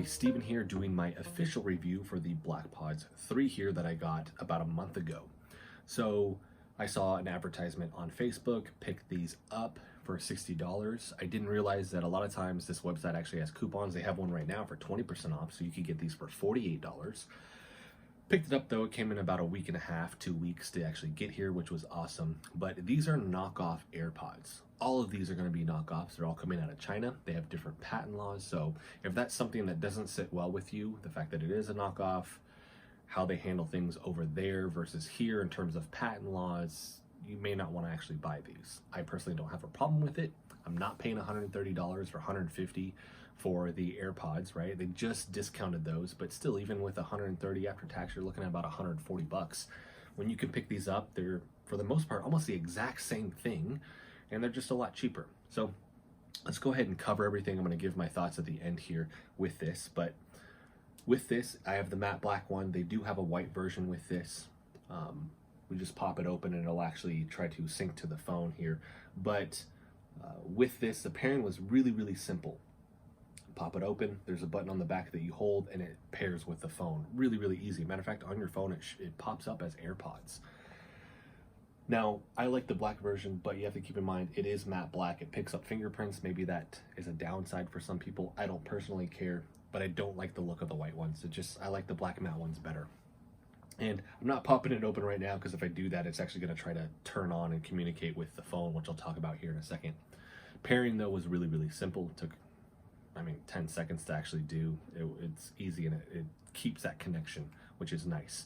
everybody, Steven here doing my official review for the Blackpods 3 here that I got about a month ago. So I saw an advertisement on Facebook, picked these up for $60. I didn't realize that a lot of times this website actually has coupons. They have one right now for 20% off, so you could get these for $48. Picked it up though, it came in about a week and a half, 2 weeks to actually get here, which was awesome. But these are knockoff AirPods. All of these are going to be knockoffs. They're all coming out of China. They have different patent laws. So if that's something that doesn't sit well with you, the fact that it is a knockoff, how they handle things over there versus here in terms of patent laws, you may not want to actually buy these. I personally don't have a problem with it. I'm not paying $130 or $150 for the AirPods, right? They just discounted those, but still, even with $130 after tax, you're looking at about $140. When you can pick these up, they're, for the most part, almost the exact same thing, and they're just a lot cheaper. So let's go ahead and cover everything. I'm going to give my thoughts at the end here with this, but with this, I have the matte black one. They do have a white version with this. We just pop it open and it'll actually try to sync to the phone here. But with this, the pairing was really, really simple. Pop it open, there's a button on the back that you hold and it pairs with the phone. Really, really easy. Matter of fact, on your phone, it pops up as AirPods. Now, I like the black version, but you have to keep in mind, it is matte black. It picks up fingerprints. Maybe that is a downside for some people. I don't personally care, but I don't like the look of the white ones. I like the black matte ones better. And I'm not popping it open right now because if I do that, it's actually going to try to turn on and communicate with the phone, which I'll talk about here in a second. Pairing, though, was really, really simple. It took, 10 seconds to actually do. It's easy and it keeps that connection, which is nice.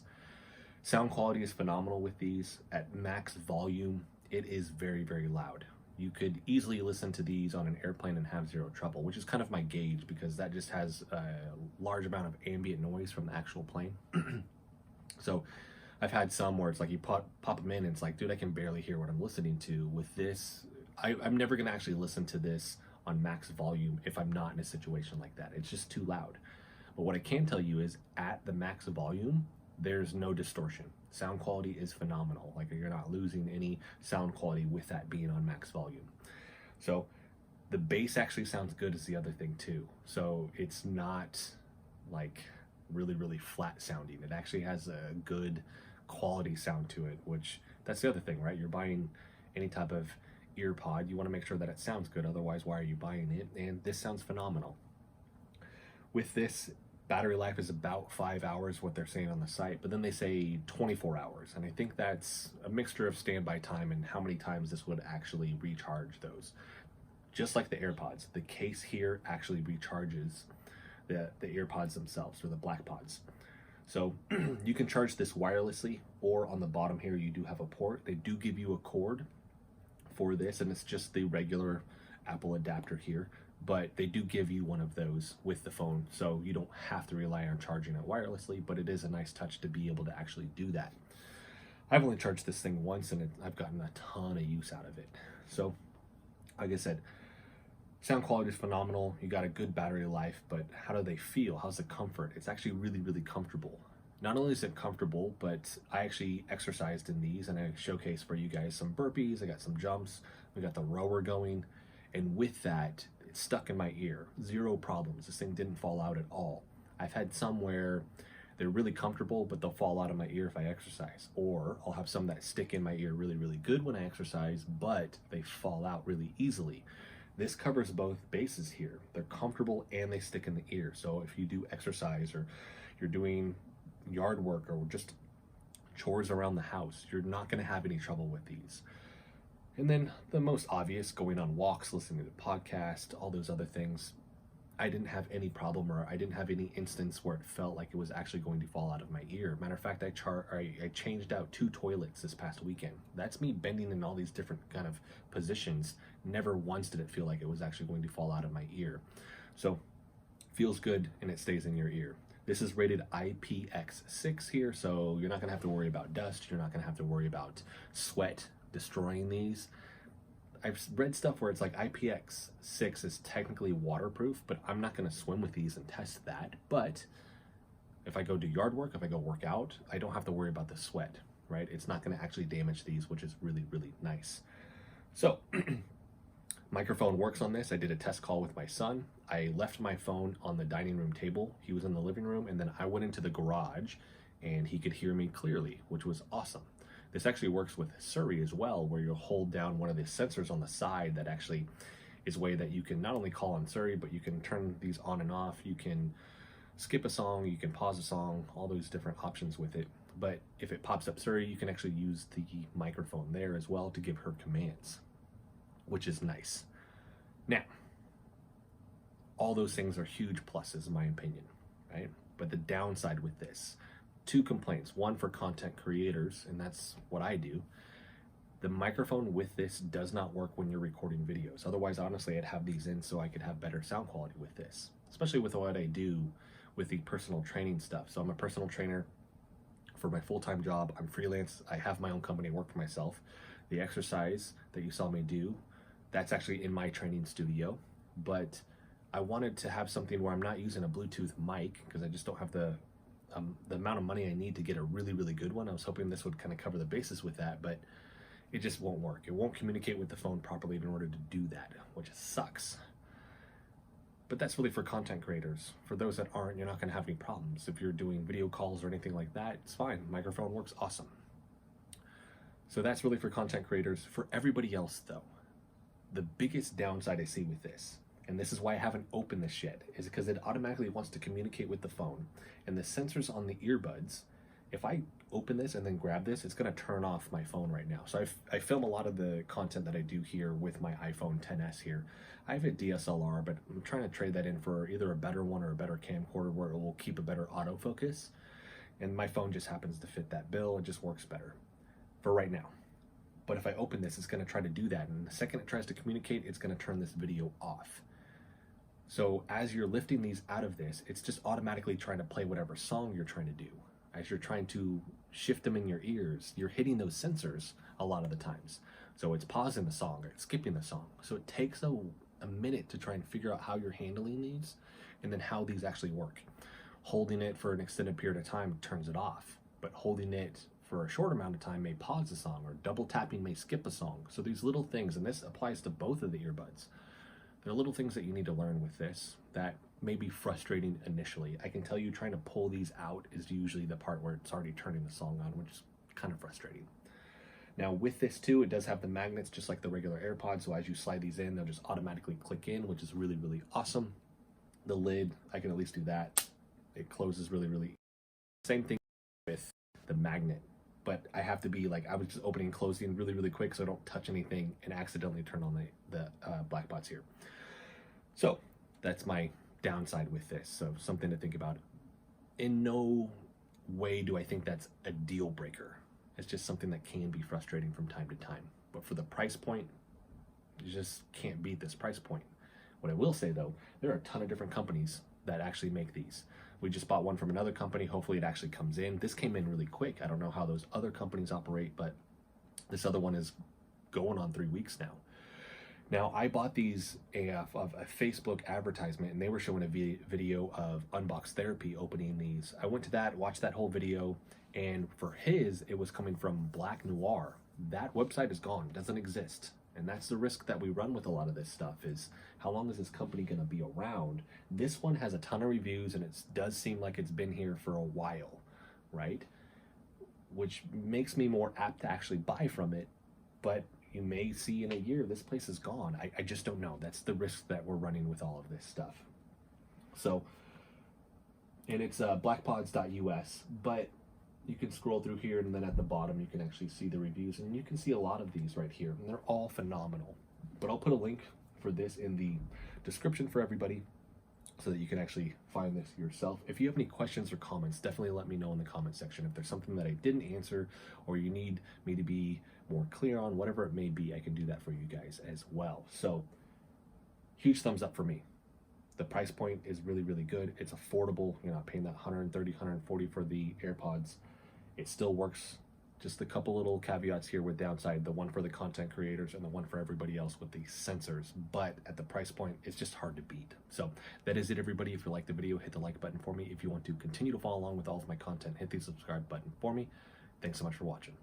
Sound quality is phenomenal with these. At max volume, it is very, very loud. You could easily listen to these on an airplane and have zero trouble, which is kind of my gauge because that just has a large amount of ambient noise from the actual plane. So I've had some where it's like you pop them in and it's like, dude, I can barely hear what I'm listening to. With this, I'm never going to actually listen to this on max volume if I'm not in a situation like that. It's just too loud. But what I can tell you is at the max volume, there's no distortion. Sound quality is phenomenal. Like, you're not losing any sound quality with that being on max volume. So the bass actually sounds good is the other thing too. So it's not like really, really flat sounding. It actually has a good quality sound to it, which that's the other thing, right? You're buying any type of ear pod, you want to make sure that it sounds good. Otherwise, why are you buying it? And this sounds phenomenal. With this, battery life is about 5 hours, what they're saying on the site, but then they say 24 hours. And I think that's a mixture of standby time and how many times this would actually recharge those. Just like the AirPods, the case here actually recharges the AirPods themselves, or the Blackpods. So you can charge this wirelessly, or on the bottom here, you do have a port. They do give you a cord for this, and it's just the regular Apple adapter here, but they do give you one of those with the phone, so you don't have to rely on charging it wirelessly, but it is a nice touch to be able to actually do that. I've only charged this thing once and I've gotten a ton of use out of it. So like I said, sound quality is phenomenal. You got a good battery life, but how do they feel? How's the comfort? It's actually really, really comfortable. Not only is it comfortable, but I actually exercised in these and I showcased for you guys some burpees. I got some jumps. We got the rower going. And with that, it stuck in my ear. Zero problems. This thing didn't fall out at all. I've had some where they're really comfortable, but they'll fall out of my ear if I exercise. Or I'll have some that stick in my ear really, really good when I exercise, but they fall out really easily. This covers both bases here. They're comfortable and they stick in the ear. So if you do exercise or you're doing yard work or just chores around the house, you're not going to have any trouble with these. And then the most obvious, going on walks, listening to podcasts, all those other things, I didn't have any problem, or I didn't have any instance where it felt like it was actually going to fall out of my ear. Matter of fact, I changed out 2 toilets this past weekend. That's me bending in all these different kind of positions. Never once did it feel like it was actually going to fall out of my ear. So feels good and it stays in your ear. This is rated IPX6 here, so you're not going to have to worry about dust. You're not going to have to worry about sweat destroying these. I've read stuff where it's like IPX6 is technically waterproof, but I'm not going to swim with these and test that. But if I go do yard work, if I go work out, I don't have to worry about the sweat, right? It's not going to actually damage these, which is really, really nice. So Microphone works on this. I did a test call with my son. I left my phone on the dining room table. He was in the living room, and then I went into the garage and he could hear me clearly, which was awesome. This actually works with Siri as well, where you'll hold down one of the sensors on the side that actually is a way that you can not only call on Siri, but you can turn these on and off. You can skip a song, you can pause a song, all those different options with it. But if it pops up Siri, you can actually use the microphone there as well to give her commands, which is nice. Now, all those things are huge pluses in my opinion, right? But the downside with this, 2 complaints. One for content creators, and that's what I do. The microphone with this does not work when you're recording videos. Otherwise, honestly, I'd have these in so I could have better sound quality with this, especially with what I do with the personal training stuff. So I'm a personal trainer for my full-time job. I'm freelance. I have my own company, work for myself. The exercise that you saw me do, that's actually in my training studio. But I wanted to have something where I'm not using a Bluetooth mic because I just don't have the amount of money I need to get a really, really good one. I was hoping this would kind of cover the bases with that, but it just won't work. It won't communicate with the phone properly in order to do that, which sucks. But that's really for content creators. For those that aren't, you're not going to have any problems. If you're doing video calls or anything like that, it's fine. Microphone works awesome. So that's really for content creators. For everybody else though, the biggest downside I see with this, and this is why I haven't opened this yet, is because it automatically wants to communicate with the phone, and the sensors on the earbuds, if I open this and then grab this, it's going to turn off my phone right now. So I film a lot of the content that I do here with my iPhone XS here. I have a DSLR, but I'm trying to trade that in for either a better one or a better camcorder where it will keep a better autofocus. And my phone just happens to fit that bill. It just works better for right now. But if I open this, it's going to try to do that. And the second it tries to communicate, it's going to turn this video off. So as you're lifting these out of this, it's just automatically trying to play whatever song you're trying to do. As you're trying to shift them in your ears, you're hitting those sensors a lot of the times. So it's pausing the song or it's skipping the song. So it takes a minute to try and figure out how you're handling these and then how these actually work. Holding it for an extended period of time turns it off, but holding it for a short amount of time may pause the song, or double tapping may skip a song. So these little things, and this applies to both of the earbuds, there are little things that you need to learn with this that may be frustrating initially. I can tell you trying to pull these out is usually the part where it's already turning the song on, which is kind of frustrating. Now with this too, it does have the magnets just like the regular AirPods, so as you slide these in, they'll just automatically click in, which is really, really awesome. The lid, I can at least do that. It closes really, really. Same thing with the magnet, but I have to be like, I was just opening and closing really, really quick so I don't touch anything and accidentally turn on the Blackpods here. So that's my downside with this, so something to think about. In no way do I think that's a deal breaker. It's just something that can be frustrating from time to time. But for the price point, you just can't beat this price point. What I will say though, there are a ton of different companies that actually make these. We just bought one from another company. Hopefully it actually comes in. This came in really quick. I don't know how those other companies operate, but this other one is going on 3 weeks now. Now, I bought these of a Facebook advertisement, and they were showing a video of Unbox Therapy opening these. I went to that, watched that whole video, and for his, it was coming from Black Noir. That website is gone, doesn't exist. And that's the risk that we run with a lot of this stuff, is how long is this company going to be around? This one has a ton of reviews, and it does seem like it's been here for a while, right? Which makes me more apt to actually buy from it, but you may see in a year this place is gone. I just don't know. That's the risk that we're running with all of this stuff. So, and it's blackpods.us, but you can scroll through here, and then at the bottom you can actually see the reviews, and you can see a lot of these right here, and they're all phenomenal. But I'll put a link for this in the description for everybody so that you can actually find this yourself. If you have any questions or comments, definitely let me know in the comment section. If there's something that I didn't answer or you need me to be more clear on, whatever it may be, I can do that for you guys as well. So huge thumbs up for me. The price point is really, really good. It's affordable. You're not paying that 130, 140 for the AirPods. It still works. Just a couple little caveats here with downside, the one for the content creators and the one for everybody else with the sensors. But at the price point, it's just hard to beat. So that is it, everybody. If you liked the video, hit the like button for me. If you want to continue to follow along with all of my content, hit the subscribe button for me. Thanks so much for watching.